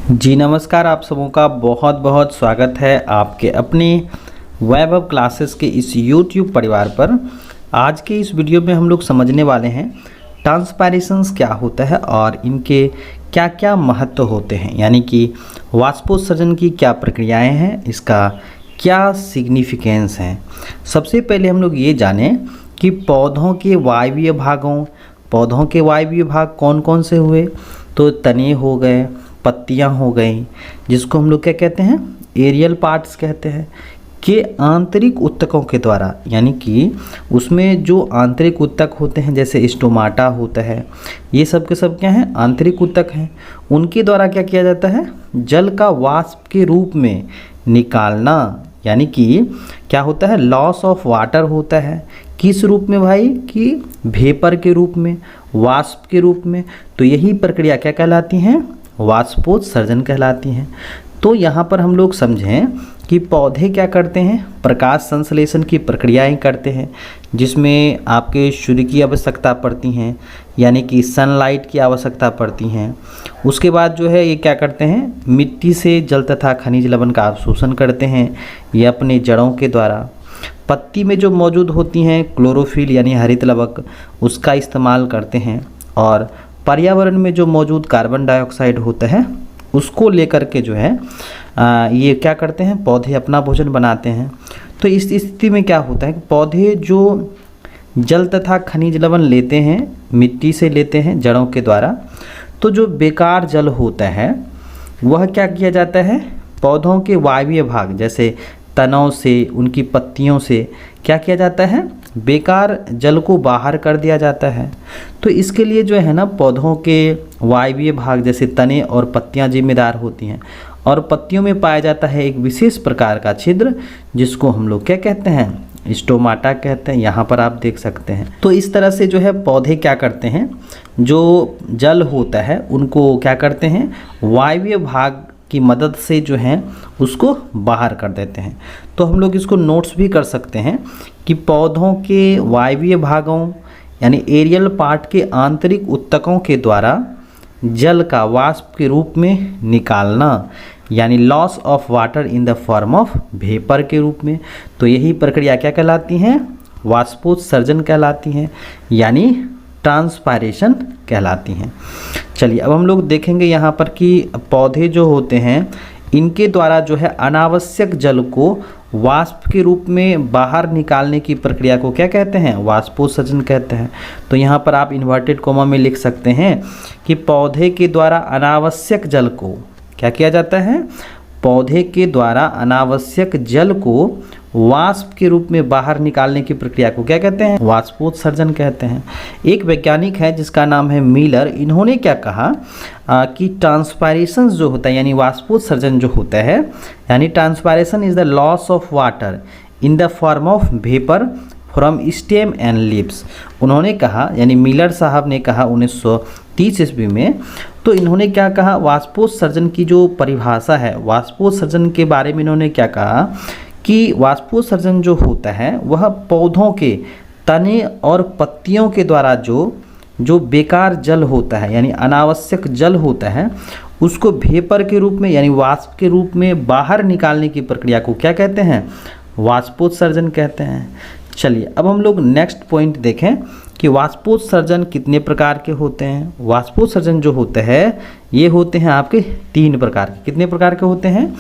जी नमस्कार, आप सबों का बहुत बहुत स्वागत है आपके अपने वैभव क्लासेस के इस YouTube परिवार पर। आज के इस वीडियो में हम लोग समझने वाले हैं ट्रांसपैरेशंस क्या होता है और इनके क्या क्या महत्व होते हैं, यानी कि वाष्पोत्सर्जन की क्या प्रक्रियाएं हैं, इसका क्या सिग्निफिकेंस है। सबसे पहले हम लोग ये जानें कि पौधों के वायवीय भाग कौन कौन से हुए। तो तने हो गए, पत्तियां हो गई, जिसको हम लोग क्या कहते हैं, एरियल पार्ट्स कहते हैं, के आंतरिक उत्तकों के द्वारा, यानी कि उसमें जो आंतरिक उत्तक होते हैं जैसे स्टोमाटा होता है, ये सब के सब क्या हैं, आंतरिक उत्तक हैं। उनके द्वारा क्या किया जाता है, जल का वाष्प के रूप में निकालना, यानी कि क्या होता है, लॉस ऑफ वाटर होता है। किस रूप में भाई, कि भेपर के रूप में, वाष्प के रूप में। तो यही प्रक्रिया क्या कहलाती हैं, वाष्पोत्सर्जन कहलाती हैं। तो यहाँ पर हम लोग समझें कि पौधे क्या करते हैं, प्रकाश संश्लेषण की प्रक्रियाएं करते हैं, जिसमें आपके सूर्य की आवश्यकता पड़ती हैं, यानी कि सनलाइट की आवश्यकता पड़ती हैं। उसके बाद जो है ये क्या करते हैं, मिट्टी से जल तथा खनिज लवण का अवशोषण करते हैं, ये अपने जड़ों के द्वारा। पत्ती में जो मौजूद होती हैं क्लोरोफिल यानी हरित लवक, उसका इस्तेमाल करते हैं। और पर्यावरण में जो मौजूद कार्बन डाइऑक्साइड होता है उसको लेकर के जो है ये क्या करते हैं, पौधे अपना भोजन बनाते हैं। तो इस स्थिति में क्या होता है कि पौधे जो जल तथा खनिज लवण लेते हैं, मिट्टी से लेते हैं जड़ों के द्वारा, तो जो बेकार जल होता है वह क्या किया जाता है, पौधों के वायवीय भाग जैसे तनों से, उनकी पत्तियों से क्या किया जाता है, बेकार जल को बाहर कर दिया जाता है। तो इसके लिए जो है ना, पौधों के वायवीय भाग जैसे तने और पत्तियां जिम्मेदार होती हैं। और पत्तियों में पाया जाता है एक विशेष प्रकार का छिद्र, जिसको हम लोग क्या कहते हैं, स्टोमाटा कहते हैं। यहाँ पर आप देख सकते हैं। तो इस तरह से जो है पौधे क्या करते हैं, जो जल होता है उनको क्या करते हैं, वायवीय भाग की मदद से जो है उसको बाहर कर देते हैं। तो हम लोग इसको नोट्स भी कर सकते हैं कि पौधों के वायवीय भागों यानी एरियल पार्ट के आंतरिक उत्तकों के द्वारा जल का वाष्प के रूप में निकालना, यानी loss of water in the form of vapour के रूप में। तो यही प्रक्रिया क्या कहलाती हैं, वाष्पोत्सर्जन कहलाती हैं, यानी ट्रांसपायरेशन कहलाती हैं। चलिए अब हम लोग देखेंगे यहाँ पर कि पौधे जो होते हैं इनके द्वारा जो है अनावश्यक जल को वाष्प के रूप में बाहर निकालने की प्रक्रिया को क्या कहते हैं, वाष्पोत्सर्जन कहते हैं। तो यहाँ पर आप इन्वर्टेड कोमा में लिख सकते हैं कि पौधे के द्वारा अनावश्यक जल को क्या किया जाता है, पौधे के द्वारा अनावश्यक जल को वाष्प के रूप में बाहर निकालने की प्रक्रिया को क्या कहते हैं, वाष्पोत्सर्जन कहते हैं। एक वैज्ञानिक है जिसका नाम है मिलर, इन्होंने क्या कहा कि ट्रांसपायरेशन जो होता है यानी वाष्पोत्सर्जन जो होता है, यानी transpiration is the loss of water in the form of vapour from stem and leaves. उन्होंने कहा, यानी मिलर साहब ने कहा 1930 ईस्वी में। तो इन्होंने क्या कहा, वाष्पोत्सर्जन की जो परिभाषा है, वाष्पोत्सर्जन के बारे में इन्होंने क्या कहा कि वाष्पोत्सर्जन जो होता है वह पौधों के तने और पत्तियों के द्वारा जो बेकार जल होता है यानी अनावश्यक जल होता है उसको वेपर के रूप में यानी वाष्प के रूप में बाहर निकालने की प्रक्रिया को क्या कहते हैं, वाष्पोत्सर्जन कहते हैं। चलिए अब हम लोग नेक्स्ट पॉइंट देखें कि वाष्पोत्सर्जन कितने प्रकार के होते हैं। वाष्पोत्सर्जन जो होते हैं ये होते हैं आपके 3 प्रकार के। कितने प्रकार के होते हैं,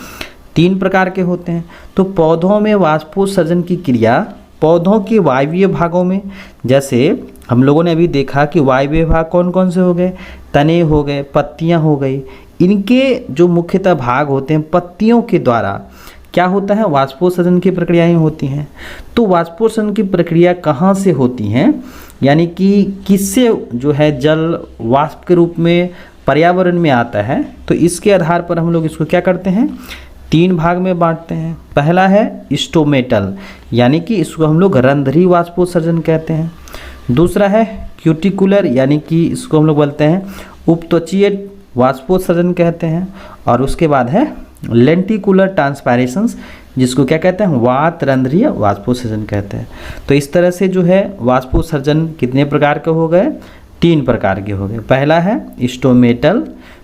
3 प्रकार के होते हैं। तो पौधों में वाष्पोत्सर्जन की क्रिया पौधों के वायवीय भागों में, जैसे हम लोगों ने अभी देखा कि वायवीय भाग कौन कौन से हो गए, तने हो गए, पत्तियां हो गई। इनके जो मुख्यतः भाग होते हैं पत्तियों के द्वारा क्या होता है, वाष्पोत्सर्जन की प्रक्रियाएं होती हैं। तो वाष्पोत्सर्जन की प्रक्रिया कहाँ से होती हैं, यानी कि किससे जो है जल वाष्प के रूप में पर्यावरण में आता है। तो इसके आधार पर हम लोग इसको क्या करते हैं, 3 भाग में बांटते हैं। पहला है स्टोमेटल, यानी कि इसको हम लोग रंध्री वाष्पोत्सर्जन कहते हैं। दूसरा है क्यूटिकुलर, यानी कि इसको हम लोग बोलते हैं उपत्वचीय वाष्पोत्सर्जन कहते हैं। और उसके बाद है लेंटिकुलर ट्रांसपायरेशंस, जिसको क्या कहते हैं, वातरंध्रीय वाष्पोत्सर्जन कहते हैं। तो इस तरह से जो है वाष्पोत्सर्जन कितने प्रकार के हो गए, 3 प्रकार के हो गए। पहला है स्टोमेटल,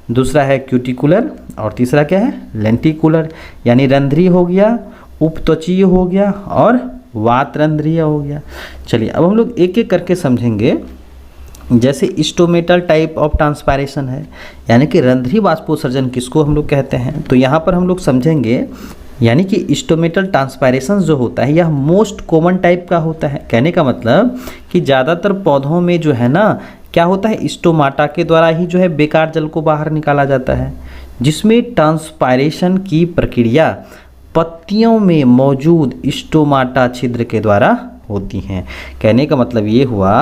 दूसरा है क्यूटिकुलर और तीसरा क्या है लेंटिकुलर, यानी रंध्रीय हो गया, उपत्वचीय हो गया और वातरंध्रीय हो गया। चलिए अब हम लोग एक एक करके समझेंगे। जैसे स्टोमेटल टाइप ऑफ ट्रांसपायरेशन है, यानी कि रंध्रीय वाष्पोत्सर्जन किसको हम लोग कहते हैं, तो यहाँ पर हम लोग समझेंगे यानी कि स्टोमेटल ट्रांसपायरेशन जो होता है यह मोस्ट कॉमन टाइप का होता है। कहने का मतलब कि ज़्यादातर पौधों में जो है ना क्या होता है, स्टोमाटा के द्वारा ही जो है बेकार जल को बाहर निकाला जाता है, जिसमें ट्रांसपायरेशन की प्रक्रिया पत्तियों में मौजूद स्टोमाटा छिद्र के द्वारा होती हैं। कहने का मतलब ये हुआ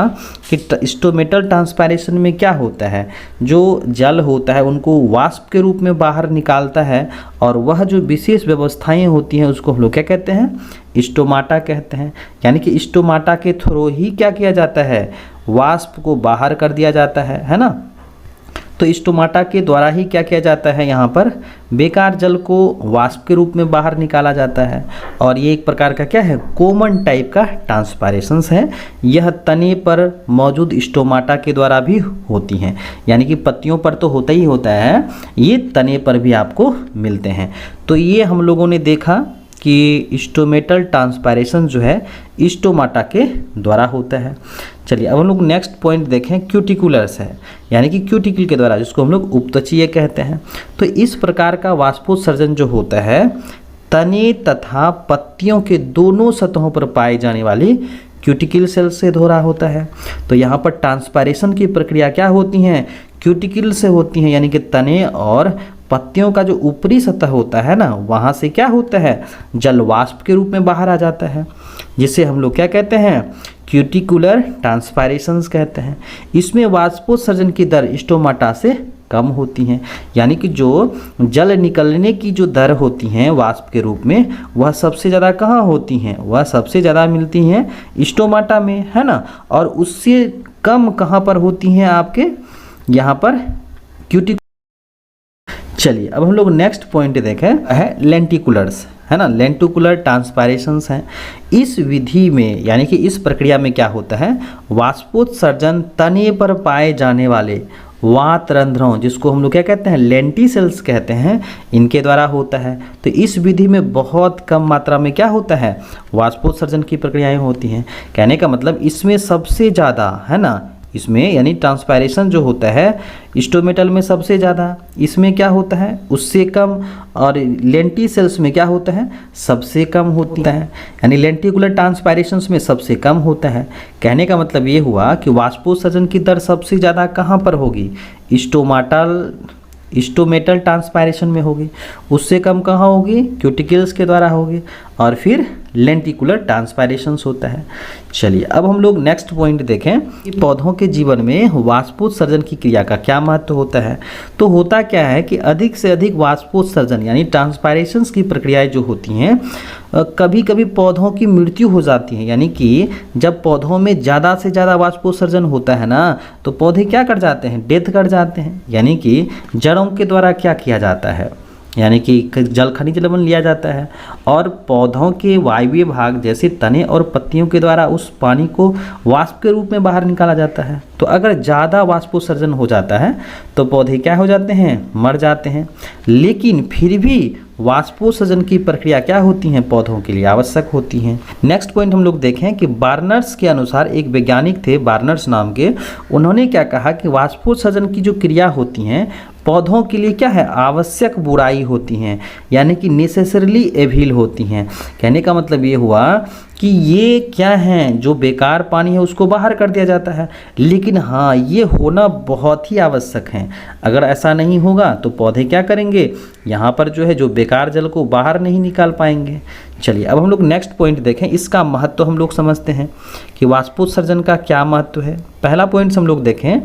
कि स्टोमेटल ट्रांसपायरेशन में क्या होता है, जो जल होता है उनको वाष्प के रूप में बाहर निकालता है, और वह जो विशेष व्यवस्थाएं होती हैं उसको हम लोग क्या कहते हैं, स्टोमाटा कहते हैं। यानी कि स्टोमाटा के थ्रू ही क्या किया जाता है, वाष्प को बाहर कर दिया जाता है ना। तो स्टोमाटा के द्वारा ही क्या किया जाता है, यहाँ पर बेकार जल को वाष्प के रूप में बाहर निकाला जाता है, और ये एक प्रकार का क्या है, कॉमन टाइप का ट्रांसपायरेशंस है। यह तने पर मौजूद स्टोमाटा के द्वारा भी होती हैं, यानी कि पत्तियों पर तो होता ही होता है, ये तने पर भी आपको मिलते हैं। तो ये हम लोगों ने देखा कि स्टोमेटल ट्रांसपायरेशन जो है स्टोमाटा के द्वारा होता है। चलिए अब हम लोग नेक्स्ट पॉइंट देखें, क्यूटिकुलर्स है, यानी कि क्यूटिकल के द्वारा, जिसको हम लोग उपत्वचीय कहते हैं। तो इस प्रकार का वाष्पोत्सर्जन जो होता है तने तथा पत्तियों के दोनों सतहों पर पाए जाने वाली क्यूटिकल सेल से हो रहा होता है। तो यहाँ पर ट्रांसपायरेशन की प्रक्रिया क्या होती हैं, क्यूटिकल से होती हैं, यानी कि तने और पत्तियों का जो ऊपरी सतह होता है ना, वहाँ से क्या होता है, जल वाष्प के रूप में बाहर आ जाता है, जिसे हम लोग क्या कहते हैं, क्यूटिकुलर ट्रांसपायरेशंस कहते हैं। इसमें वाष्पोत्सर्जन की दर स्टोमाटा से कम होती हैं, यानी कि जो जल निकलने की जो दर होती हैं वाष्प के रूप में, वह सबसे ज़्यादा कहाँ होती हैं, वह सबसे ज़्यादा मिलती हैं स्टोमाटा में, है ना। और उससे कम कहाँ पर होती हैं आपके यहाँ पर क्यूटिकुलर। चलिए अब हम लोग नेक्स्ट पॉइंट देखें है लेंटिकुलर्स, है ना। लेंटिकुलर ट्रांसपायरेशंस हैं। इस विधि में यानी कि इस प्रक्रिया में क्या होता है, वाष्पोत्सर्जन तने पर पाए जाने वाले वातरंध्रों, जिसको हम लोग क्या कहते हैं, लेंटिसेल्स कहते हैं, इनके द्वारा होता है। तो इस विधि में बहुत कम मात्रा में क्या होता है, वाष्पोत्सर्जन की प्रक्रियाएं होती हैं। कहने का मतलब इसमें सबसे ज़्यादा, है ना, इसमें यानी ट्रांसपायरेशन जो होता है स्टोमेटल में सबसे ज़्यादा, इसमें क्या होता है उससे कम, और लेंटिसेल्स में क्या होता है सबसे कम होता है, यानी लेंटिकुलर ट्रांसपायरेशंस में सबसे कम होता है। कहने का मतलब ये हुआ कि वाष्पोत्सर्जन की दर सबसे ज़्यादा कहाँ पर होगी, स्टोमेटल ट्रांसपायरेशन में होगी, उससे कम कहाँ होगी, क्यूटिकल्स के द्वारा होगी, और फिर लेंटिकुलर ट्रांसपायरेशंस होता है। चलिए अब हम लोग नेक्स्ट पॉइंट देखें कि पौधों के जीवन में वाष्पोत्सर्जन की क्रिया का क्या महत्व होता है। तो होता क्या है कि अधिक से अधिक वाष्पोत्सर्जन यानी ट्रांसपायरेशंस की प्रक्रियाएं जो होती हैं, कभी कभी पौधों की मृत्यु हो जाती है, यानी कि जब पौधों में ज़्यादा से ज़्यादा वाष्पोत्सर्जन होता है ना, तो पौधे क्या कर जाते हैं, डेथ कर जाते हैं, यानी कि जड़ों के द्वारा क्या किया जाता है, यानी कि जल खनिज लवण लिया जाता है, और पौधों के वायवीय भाग जैसे तने और पत्तियों के द्वारा उस पानी को वाष्प के रूप में बाहर निकाला जाता है। तो अगर ज़्यादा वाष्पोत्सर्जन हो जाता है तो पौधे क्या हो जाते हैं, मर जाते हैं। लेकिन फिर भी वाष्पोत्सर्जन की प्रक्रिया क्या होती हैं, पौधों के लिए आवश्यक होती हैं। नेक्स्ट पॉइंट हम लोग देखें कि बार्नर्स के अनुसार, एक वैज्ञानिक थे बार्नर्स नाम के, उन्होंने क्या कहा कि वाष्पोत्सर्जन की जो क्रिया होती हैं पौधों के लिए क्या है, आवश्यक बुराई होती हैं, यानी कि नेसेसरली एविल होती हैं। कहने का मतलब ये हुआ कि ये क्या हैं, जो बेकार पानी है उसको बाहर कर दिया जाता है, लेकिन हाँ ये होना बहुत ही आवश्यक है। अगर ऐसा नहीं होगा तो पौधे क्या करेंगे, यहाँ पर जो है जो बेकार जल को बाहर नहीं निकाल पाएंगे। चलिए अब हम लोग नेक्स्ट पॉइंट देखें, इसका महत्व हम लोग समझते हैं कि वाष्पोत्सर्जन का क्या महत्व है। पहला पॉइंट हम लोग देखें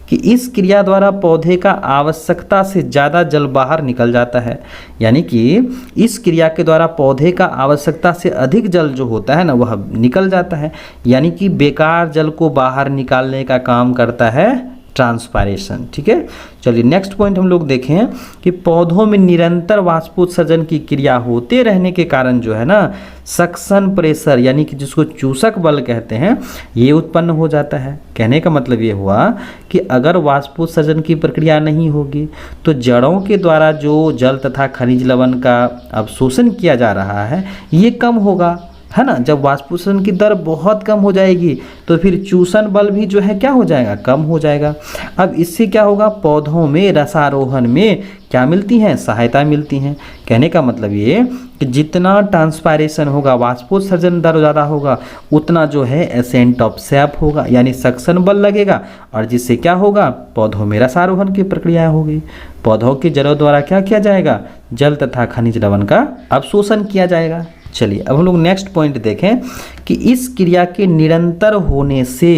कि इस क्रिया द्वारा पौधे का आवश्यकता से ज़्यादा जल बाहर निकल जाता है, यानी कि इस क्रिया के द्वारा पौधे का आवश्यकता से अधिक जल जो होता है ना वह निकल जाता है, यानी कि बेकार जल को बाहर निकालने का काम करता है ट्रांसपायरेशन। ठीक है, चलिए नेक्स्ट पॉइंट हम लोग देखें कि पौधों में निरंतर वाष्पोत्सर्जन की क्रिया होते रहने के कारण जो है ना सक्शन प्रेशर यानी कि जिसको चूसक बल कहते हैं ये उत्पन्न हो जाता है। कहने का मतलब ये हुआ कि अगर वाष्पोत्सर्जन की प्रक्रिया नहीं होगी तो जड़ों के द्वारा जो जल तथा खनिज लवण का अवशोषण किया जा रहा है ये कम होगा, है ना। जब वाष्पोत्सर्जन की दर बहुत कम हो जाएगी तो फिर चूसन बल भी जो है क्या हो जाएगा, कम हो जाएगा। अब इससे क्या होगा, पौधों में रसारोहण में क्या मिलती हैं, सहायता मिलती हैं। कहने का मतलब ये कि जितना ट्रांसपायरेशन होगा, वाष्पोत्सर्जन दर ज़्यादा होगा, उतना जो है एसेंट ऑफ सैप होगा यानी सक्शन बल लगेगा, और जिससे क्या होगा, पौधों में रसारोहण की प्रक्रिया होगी। पौधों के जड़ों द्वारा क्या किया जाएगा, जल तथा खनिज लवण का अवशोषण किया जाएगा। चलिए अब हम लोग नेक्स्ट पॉइंट देखें कि इस क्रिया के निरंतर होने से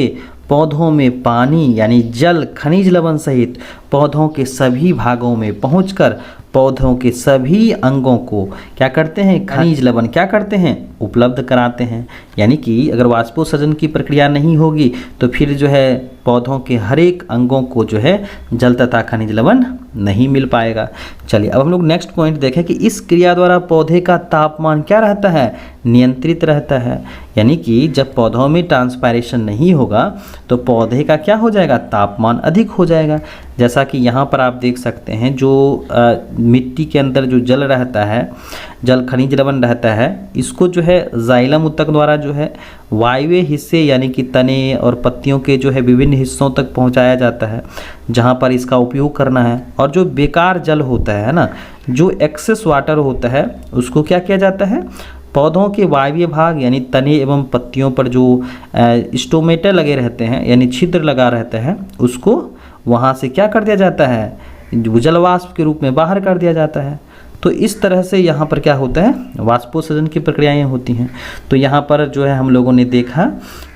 पौधों में पानी यानी जल खनिज लवण सहित पौधों के सभी भागों में पहुंचकर पौधों के सभी अंगों को क्या करते हैं, खनिज लवण क्या करते हैं, उपलब्ध कराते हैं। यानी कि अगर वाष्पोत्सर्जन की प्रक्रिया नहीं होगी तो फिर जो है पौधों के हर एक अंगों को जो है जल तथा खनिज लवण नहीं मिल पाएगा। चलिए अब हम लोग नेक्स्ट पॉइंट देखें कि इस क्रिया द्वारा पौधे का तापमान क्या रहता है, नियंत्रित रहता है। यानी कि जब पौधों में ट्रांसपायरेशन नहीं होगा तो पौधे का क्या हो जाएगा, तापमान अधिक हो जाएगा। जैसा कि यहाँ पर आप देख सकते हैं जो मिट्टी के अंदर जो जल रहता है, जल खनिज लवण रहता है, इसको जो है जाइलम ऊतक द्वारा जो है वायवीय हिस्से यानी कि तने और पत्तियों के जो है विभिन्न हिस्सों तक पहुँचाया जाता है जहाँ पर इसका उपयोग करना है। और जो बेकार जल होता है ना, जो एक्सेस वाटर होता है, उसको क्या किया जाता है, पौधों के वायवीय भाग यानी तने एवं पत्तियों पर जो स्टोमेटा लगे रहते हैं यानी छिद्र लगा रहता है, उसको वहाँ से क्या कर दिया जाता है, जलवाष्प के रूप में बाहर कर दिया जाता है। तो इस तरह से यहाँ पर क्या होता है, वाष्पोत्सर्जन की प्रक्रियाएं होती हैं। तो यहाँ पर जो है हम लोगों ने देखा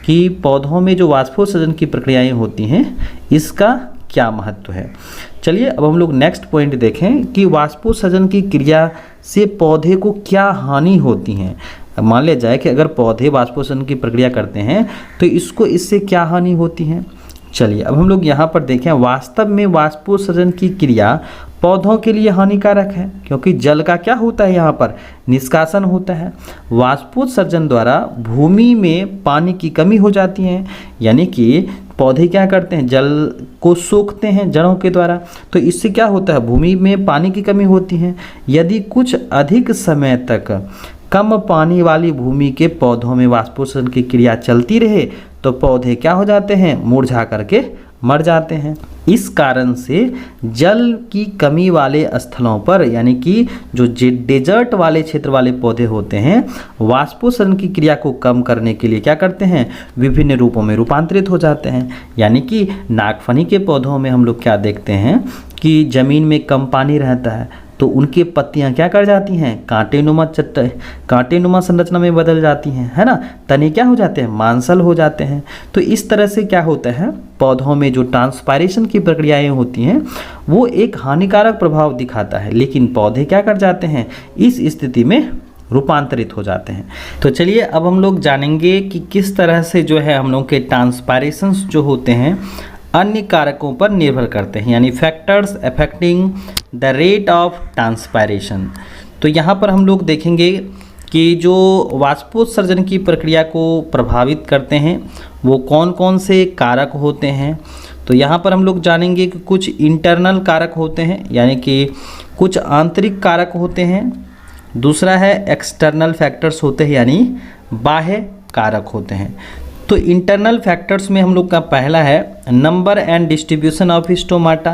कि पौधों में जो वाष्पोत्सर्जन की प्रक्रियाएं होती हैं इसका क्या महत्व है। चलिए अब हम लोग नेक्स्ट पॉइंट देखें कि वाष्पोत्सर्जन की क्रिया से पौधे को क्या हानि होती हैं। मान लिया जाए कि अगर पौधे वाष्पोत्सर्जन की प्रक्रिया करते हैं तो इससे क्या हानि होती है। चलिए अब हम लोग यहाँ पर देखें, वास्तव में वाष्पोत्सर्जन की क्रिया पौधों के लिए हानिकारक है क्योंकि जल का क्या होता है, यहाँ पर निष्कासन होता है। वाष्पोत्सर्जन द्वारा भूमि में पानी की कमी हो जाती है, यानी कि पौधे क्या करते हैं, जल को सोखते हैं जड़ों के द्वारा। तो इससे क्या होता है, भूमि में पानी की कमी होती है। यदि कुछ अधिक समय तक कम पानी वाली भूमि के पौधों में वाष्पोत्सर्जन की क्रिया चलती रहे तो पौधे क्या हो जाते हैं, मुरझा करके मर जाते हैं। इस कारण से जल की कमी वाले स्थलों पर यानी कि जो डेजर्ट वाले क्षेत्र वाले पौधे होते हैं, वाष्पोत्सर्जन की क्रिया को कम करने के लिए क्या करते हैं, विभिन्न रूपों में रूपांतरित हो जाते हैं। यानी कि नागफनी के पौधों में हम लोग क्या देखते हैं कि ज़मीन में कम पानी रहता है तो उनकी पत्तियां क्या कर जाती हैं, कांटेनुमा संरचना में बदल जाती हैं, है ना। तने क्या हो जाते हैं, मांसल हो जाते हैं। तो इस तरह से क्या होता है, पौधों में जो ट्रांसपायरेशन की प्रक्रियाएं होती हैं वो एक हानिकारक प्रभाव दिखाता है, लेकिन पौधे क्या कर जाते हैं, इस स्थिति में रूपांतरित हो जाते हैं। तो चलिए अब हम लोग जानेंगे कि किस तरह से जो है हम लोग के ट्रांसपायरेशंस जो होते हैं अन्य कारकों पर निर्भर करते हैं, यानी factors affecting the rate of transpiration. तो यहाँ पर हम लोग देखेंगे कि जो वाष्पोत्सर्जन की प्रक्रिया को प्रभावित करते हैं वो कौन कौन से कारक होते हैं। तो यहाँ पर हम लोग जानेंगे कि कुछ इंटरनल कारक होते हैं, यानी कि कुछ आंतरिक कारक होते हैं। दूसरा है एक्सटर्नल फैक्टर्स होते हैं, यानी बाह्य कारक होते हैं। तो इंटरनल फैक्टर्स में हम लोग का पहला है number and distribution of stomata.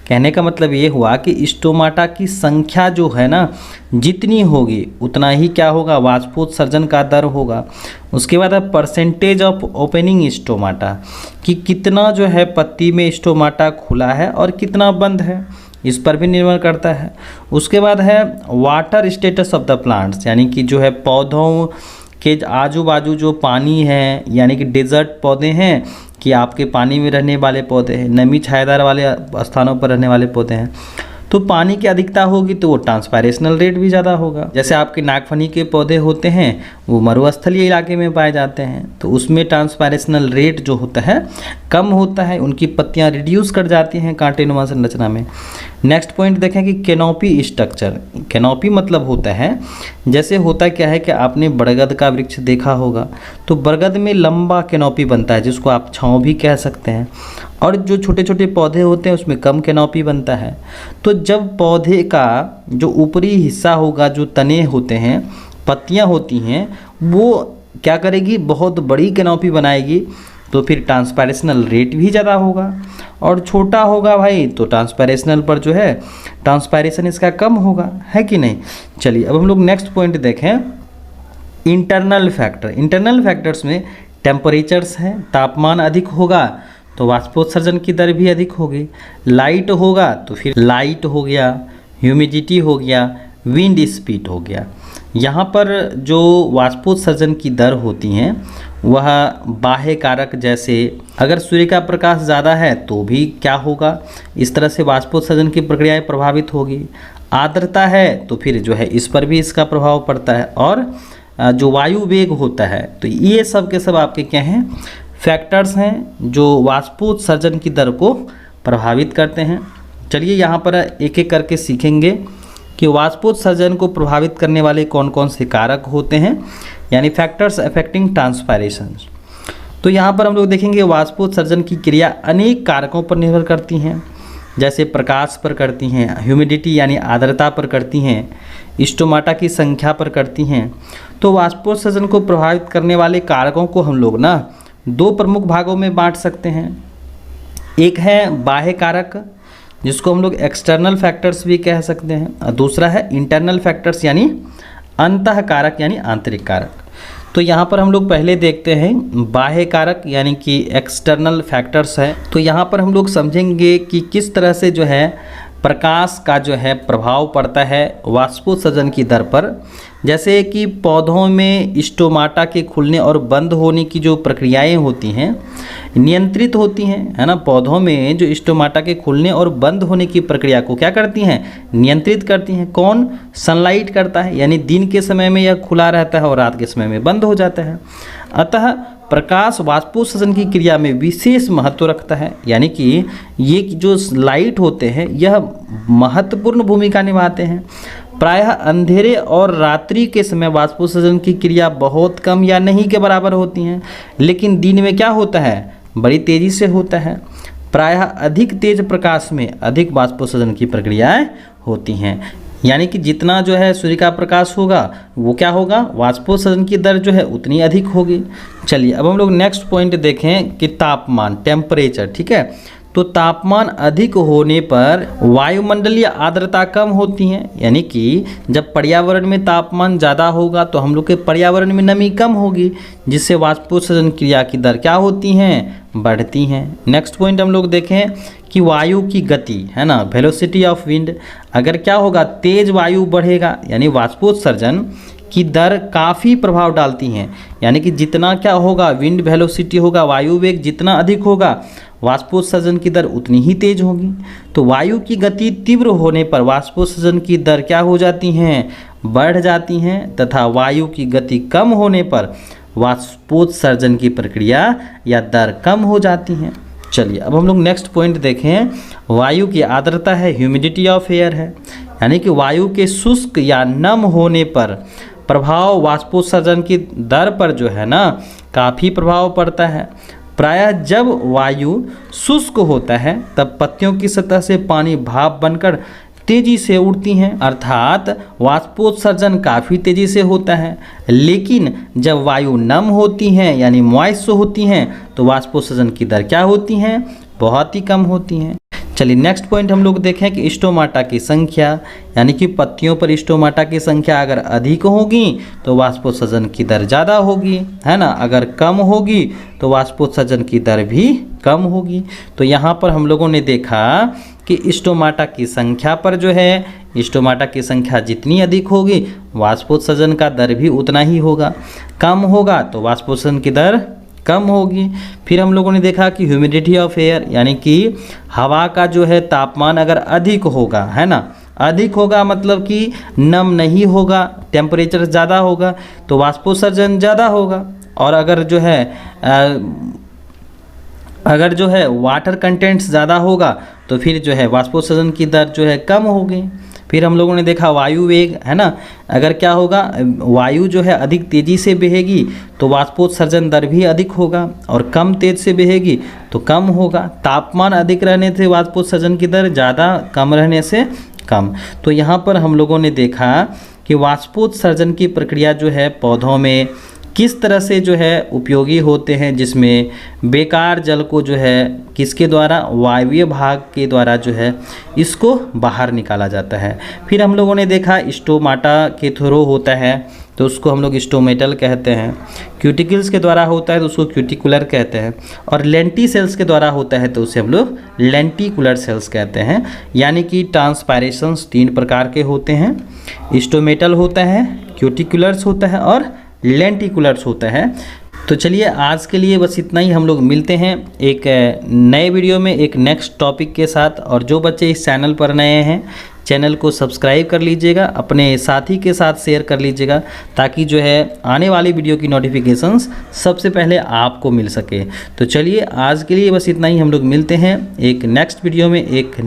कहने का मतलब ये हुआ कि स्टोमाटा की संख्या जो है ना जितनी होगी उतना ही क्या होगा, वाष्पोत्सर्जन का दर होगा। उसके बाद है परसेंटेज ऑफ ओपनिंग स्टोमाटा, कि कितना जो है पत्ती में स्टोमाटा खुला है और कितना बंद है, इस पर भी निर्भर करता है। उसके बाद है water status of the plants, यानी कि जो है पौधों के आजू बाजू जो पानी है, यानी कि डेजर्ट पौधे हैं कि आपके पानी में रहने वाले पौधे हैं, नमी छायादार वाले स्थानों पर रहने वाले पौधे हैं, तो पानी की अधिकता होगी तो वो ट्रांसपायरेशनल रेट भी ज़्यादा होगा। जैसे आपके नागफनी के पौधे होते हैं वो मरुस्थलीय इलाके में पाए जाते हैं, तो उसमें ट्रांसपायरेशनल रेट जो होता है कम होता है, उनकी पत्तियां रिड्यूस कर जाती हैं कांटेनुमा संरचना में। नेक्स्ट पॉइंट देखें कि कैनोपी स्ट्रक्चर। कैनोपी मतलब होता है, जैसे होता क्या है कि आपने बरगद का वृक्ष देखा होगा, तो बरगद में लंबा कैनोपी बनता है जिसको आप छांव भी कह सकते हैं, और जो छोटे छोटे पौधे होते हैं उसमें कम कैनोपी बनता है। तो जब पौधे का जो ऊपरी हिस्सा होगा, जो तने होते हैं, पत्तियां होती हैं, वो क्या करेगी, बहुत बड़ी कैनोपी बनाएगी, तो फिर ट्रांसपायरेशनल रेट भी ज़्यादा होगा। और छोटा होगा भाई तो ट्रांसपायरेशनल पर जो है ट्रांसपायरेशन इसका कम होगा, है कि नहीं। चलिए अब हम लोग नेक्स्ट पॉइंट देखें, इंटरनल फैक्टर। इंटरनल फैक्टर्स में टेम्परेचर्स हैं, तापमान अधिक होगा तो वाष्पोत्सर्जन की दर भी अधिक होगी, लाइट होगा तो फिर लाइट हो गया, ह्यूमिडिटी हो गया, विंड स्पीड हो गया। यहाँ पर जो वाष्पोत्सर्जन की दर होती हैं वह बाह्य कारक, जैसे अगर सूर्य का प्रकाश ज़्यादा है तो भी क्या होगा, इस तरह से वाष्पोत्सर्जन की प्रक्रियाएं प्रभावित होगी। आर्द्रता है तो फिर जो है इस पर भी इसका प्रभाव पड़ता है, और जो वायु वेग होता है, तो ये सब के सब आपके क्या हैं, फैक्टर्स हैं जो वाष्पोत्सर्जन की दर को प्रभावित करते हैं। चलिए यहाँ पर एक एक करके सीखेंगे कि वाष्पोत्सर्जन को प्रभावित करने वाले कौन कौन से कारक होते हैं, यानी फैक्टर्स अफेक्टिंग ट्रांसपायरेशन। तो यहाँ पर हम लोग देखेंगे वाष्पोत्सर्जन की क्रिया अनेक कारकों पर निर्भर करती हैं, जैसे प्रकाश पर करती हैं, ह्यूमिडिटी यानी आर्द्रता पर करती हैं, स्टोमाटा की संख्या पर करती हैं। तो वाष्पोत्सर्जन को प्रभावित करने वाले कारकों को हम लोग ना दो प्रमुख भागों में बांट सकते हैं। एक है बाह्य कारक जिसको हम लोग एक्सटर्नल फैक्टर्स भी कह सकते हैं, और दूसरा है इंटरनल फैक्टर्स यानी अंतः कारक यानी आंतरिक कारक। तो यहाँ पर हम लोग पहले देखते हैं बाह्य कारक यानी कि एक्सटर्नल फैक्टर्स है। तो यहाँ पर हम लोग समझेंगे कि किस तरह से जो है प्रकाश का जो है प्रभाव पड़ता है वाष्पोत्सर्जन की दर पर। जैसे कि पौधों में स्टोमाटा के खुलने और बंद होने की जो प्रक्रियाएं होती हैं नियंत्रित होती हैं, है ना। पौधों में जो स्टोमाटा के खुलने और बंद होने की प्रक्रिया को क्या करती हैं, नियंत्रित करती हैं। कौन, सनलाइट करता है, यानी दिन के समय में यह खुला रहता है और रात के समय में बंद हो जाता है। अतः प्रकाश वाष्पोत्सर्जन की क्रिया में विशेष महत्व रखता है, यानी कि ये जो लाइट होते हैं यह महत्वपूर्ण भूमिका निभाते हैं। प्रायः अंधेरे और रात्रि के समय वाष्पोत्सर्जन की क्रिया बहुत कम या नहीं के बराबर होती हैं, लेकिन दिन में क्या होता है, बड़ी तेज़ी से होता है। प्रायः अधिक तेज प्रकाश में अधिक वाष्पोत्सर्जन की प्रक्रियाएं होती हैं, यानी कि जितना जो है सूर्य का प्रकाश होगा वो क्या होगा, वाष्पोत्सर्जन की दर जो है उतनी अधिक होगी। चलिए अब हम लोग नेक्स्ट पॉइंट देखें कि तापमान, टेम्परेचर, ठीक है। तो तापमान अधिक होने पर वायुमंडलीय आर्द्रता कम होती है, यानी कि जब पर्यावरण में तापमान ज़्यादा होगा तो हम लोग के पर्यावरण में नमी कम होगी, जिससे वाष्पोत्सर्जन क्रिया की दर क्या होती हैं, बढ़ती हैं। नेक्स्ट पॉइंट हम लोग देखें कि वायु की गति, है ना, वेलोसिटी ऑफ विंड। अगर क्या होगा, तेज वायु बढ़ेगा, यानी वाष्पोत्सर्जन की दर काफ़ी प्रभाव डालती हैं, यानी कि जितना क्या होगा, विंड वेलोसिटी होगा, वायु वेग जितना अधिक होगा वाष्पोत्सर्जन की दर उतनी ही तेज होगी। तो वायु की गति तीव्र होने पर वाष्पोत्सर्जन की दर क्या हो जाती हैं, बढ़ जाती हैं, तथा वायु की गति कम होने पर वाष्पोत्सर्जन की प्रक्रिया या दर कम हो जाती हैं। चलिए अब हम लोग नेक्स्ट पॉइंट देखें, वायु की आर्द्रता है, ह्यूमिडिटी ऑफ एयर है, यानी कि वायु के शुष्क या नम होने पर प्रभाव वाष्पोत्सर्जन की दर पर जो है ना काफ़ी प्रभाव पड़ता है। प्रायः जब वायु शुष्क होता है तब पत्तियों की सतह से पानी भाप बनकर तेजी से उड़ती हैं, अर्थात वाष्पोत्सर्जन काफ़ी तेजी से होता है। लेकिन जब वायु नम होती हैं यानी मॉइस्ट होती हैं तो वाष्पोत्सर्जन की दर क्या होती हैं, बहुत ही कम होती हैं। चलिए नेक्स्ट पॉइंट हम लोग देखें कि स्टोमाटा की संख्या, यानी कि पत्तियों पर स्टोमाटा की संख्या अगर अधिक होगी तो वाष्पोत्सर्जन की दर ज़्यादा होगी, है ना। अगर कम होगी तो वाष्पोत्सर्जन की दर भी कम होगी। तो यहाँ पर हम लोगों ने देखा कि स्टोमाटा की संख्या पर जो है, स्टोमाटा की संख्या जितनी अधिक होगी वाष्पोत्सर्जन का दर भी उतना ही होगा। कम होगा तो वाष्पोत्सर्जन की दर कम होगी। फिर हम लोगों ने देखा कि ह्यूमिडिटी ऑफ एयर, यानी कि हवा का जो है तापमान अगर अधिक होगा, है ना, अधिक होगा मतलब कि नम नहीं होगा, टेम्परेचर ज़्यादा होगा तो वाष्पोत्सर्जन ज़्यादा होगा। और अगर जो है वाटर कंटेंट्स ज़्यादा होगा तो फिर जो है वाष्पोत्सर्जन की दर जो है कम होगी। फिर हम लोगों ने देखा वायु वेग, है ना, अगर क्या होगा, वायु जो है अधिक तेज़ी से बहेगी तो वाष्पोत्सर्जन दर भी अधिक होगा, और कम तेज से बहेगी तो कम होगा। तापमान अधिक रहने से वाष्पोत्सर्जन की दर ज़्यादा, कम रहने से कम। तो यहाँ पर हम लोगों ने देखा कि वाष्पोत्सर्जन की प्रक्रिया जो है पौधों में किस तरह से जो है उपयोगी होते हैं, जिसमें बेकार जल को जो है किसके द्वारा, वायवीय भाग के द्वारा जो है इसको बाहर निकाला जाता है। फिर हम लोगों ने देखा स्टोमाटा के थ्रू होता है तो उसको हम लोग स्टोमेटल कहते हैं, क्यूटिकल्स के द्वारा होता है तो उसको क्यूटिकुलर कहते हैं, और लेंटी सेल्स के द्वारा होता है तो उसे हम लोग लेंटिकुलर सेल्स कहते हैं। यानी कि ट्रांसपायरेशंस 3 प्रकार के होते हैं, स्टोमेटल होता है, क्यूटिकुलर्स होता है और लेंटिकुलर्स होता है। तो चलिए आज के लिए बस इतना ही, हम लोग मिलते हैं एक नए वीडियो में एक नेक्स्ट टॉपिक के साथ। और जो बच्चे इस चैनल पर नए हैं, चैनल को सब्सक्राइब कर लीजिएगा, अपने साथी के साथ शेयर कर लीजिएगा, ताकि जो है आने वाली वीडियो की नोटिफिकेशंस सबसे पहले आपको मिल सके। तो चलिए आज के लिए बस इतना ही, हम लोग मिलते हैं एक नेक्स्ट वीडियो में एक